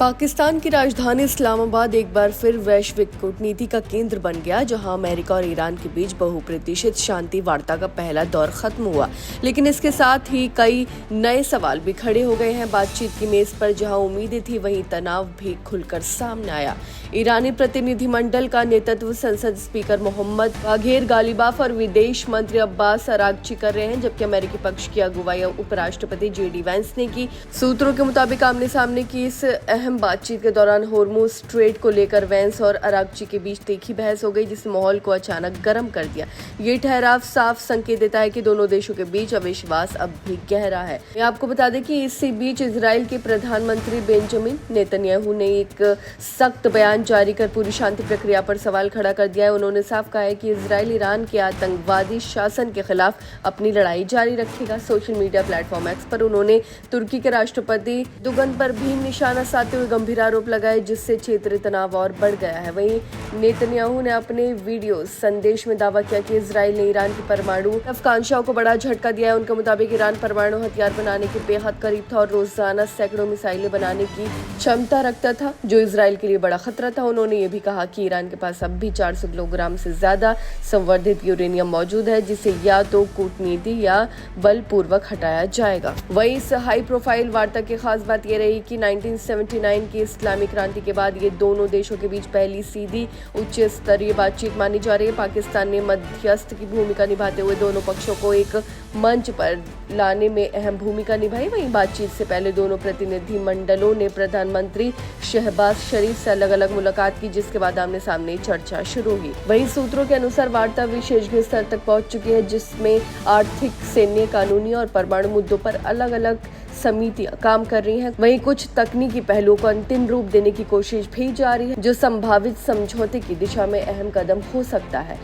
पाकिस्तान की राजधानी इस्लामाबाद एक बार फिर वैश्विक कूटनीति का केंद्र बन गया, जहां अमेरिका और ईरान के बीच बहुप्रतीक्षित शांति वार्ता का पहला दौर खत्म हुआ। लेकिन इसके साथ ही कई नए सवाल भी खड़े हो गए हैं। बातचीत की मेज पर जहां उम्मीदें थी, वहीं तनाव भी खुलकर सामने आया। ईरानी प्रतिनिधिमंडल का नेतृत्व संसद स्पीकर मोहम्मद बाघेर गालिबाफ और विदेश मंत्री अब्बास अरागची कर रहे हैं, जबकि अमेरिकी पक्ष की अगुवाई उपराष्ट्रपति जेडी वैंस ने की। सूत्रों के मुताबिक आमने सामने की इस अहम बातचीत के दौरान होर्मुज स्ट्रेट को लेकर वैंस और अरागची के बीच तीखी बहस हो गई, जिसने माहौल को अचानक गर्म कर दिया। ये ठहराव साफ संकेत देता है कि दोनों देशों के बीच अविश्वास अब भी गहरा है। मैं आपको बता दें कि इसी बीच इजराइल के प्रधानमंत्री बेंजामिन नेतन्याहू ने एक सख्त बयान जारी कर पूरी शांति प्रक्रिया पर सवाल खड़ा कर दिया है। उन्होंने साफ कहा है कि इजराइल ईरान के आतंकवादी शासन के खिलाफ अपनी लड़ाई जारी रखेगा। सोशल मीडिया प्लेटफॉर्म एक्स पर उन्होंने तुर्की के राष्ट्रपति एर्दोगन पर भी निशाना साधते हुए गंभीर आरोप लगाए, जिससे क्षेत्रीय तनाव और बढ़ गया है। वहीं नेतन्याहू ने अपने वीडियो संदेश में दावा किया कि इजराइल ने ईरान की परमाणु आकांक्षाओं को बड़ा झटका दिया है। उनके मुताबिक ईरान परमाणु हथियार बनाने के बेहद करीब था और रोजाना सैकड़ों मिसाइलें बनाने की क्षमता रखता था, जो इजराइल के लिए बड़ा खतरा था। उन्होंने ये भी कहा कि ईरान के पास अब भी 400 किलोग्राम से ज्यादा संवर्धित यूरेनियम मौजूद है, जिसे या तो कूटनीति या बलपूर्वक हटाया जाएगा। वहीं इस हाई प्रोफाइल वार्ता की खास बात यह रही कि 1979 की इस्लामी क्रांति के बाद ये दोनों देशों के बीच पहली सीधी उच्च स्तरीय बातचीत मानी जा रही है। पाकिस्तान ने मध्यस्थ की भूमिका निभाते हुए दोनों पक्षों को एक मंच पर लाने में अहम भूमिका निभाई। वहीं बातचीत से पहले दोनों प्रतिनिधि मंडलों ने प्रधानमंत्री शहबाज शरीफ से अलग अलग मुलाकात की, जिसके बाद आमने सामने चर्चा शुरू हुई। वहीं सूत्रों के अनुसार वार्ता विशेषज्ञ स्तर तक पहुंच चुकी है, जिसमें आर्थिक, सैन्य, कानूनी और परमाणु मुद्दों पर अलग अलग समितियां काम कर रही हैं। वहीं कुछ तकनीकी पहलुओं को अंतिम रूप देने की कोशिश भी जारी है, जो संभावित समझौते की दिशा में अहम कदम हो सकता है।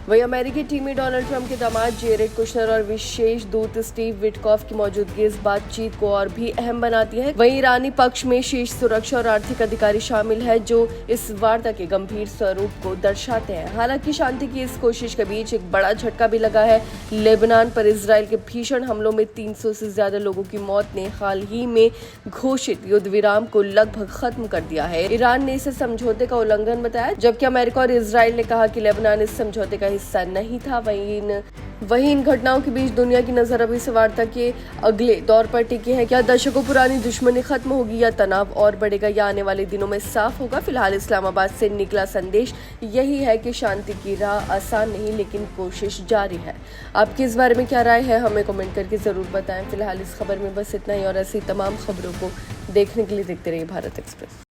वहीं अमेरिकी टीम में डोनाल्ड ट्रंप के दामाद जेरेड कुशनर और विशेष दूत स्टीव विटकॉफ की मौजूदगी इस बातचीत को और भी अहम बनाती है। वहीं ईरानी पक्ष में शीर्ष सुरक्षा और आर्थिक अधिकारी शामिल है, जो इस वार्ता के गंभीर स्वरूप को दर्शाते हैं। हालांकि शांति की इस कोशिश के बीच एक बड़ा झटका भी लगा है। लेबनान पर इजराइल के भीषण हमलों में 300 से ज्यादा लोगों की मौत ने हाल ही में घोषित युद्ध विराम को लगभग खत्म कर दिया है। ईरान ने इसे समझौते का उल्लंघन बताया, जबकि अमेरिका और इजराइल ने कहा कि लेबनान इस समझौते का हिस्सा नहीं था। वहीं इन घटनाओं के बीच दुनिया की नजर अभी इस वार्ता के अगले दौर पर टिकी है। क्या दशकों पुरानी दुश्मनी खत्म होगी या तनाव और बढ़ेगा, या आने वाले दिनों में साफ होगा। फिलहाल इस्लामाबाद से निकला संदेश यही है कि शांति की राह आसान नहीं, लेकिन कोशिश जारी है। आपकी इस बारे में क्या राय है, हमें कमेंट करके जरूर बताएं। फिलहाल इस खबर में बस इतना ही, और ऐसी तमाम खबरों को देखने के लिए देखते रहिए भारत एक्सप्रेस।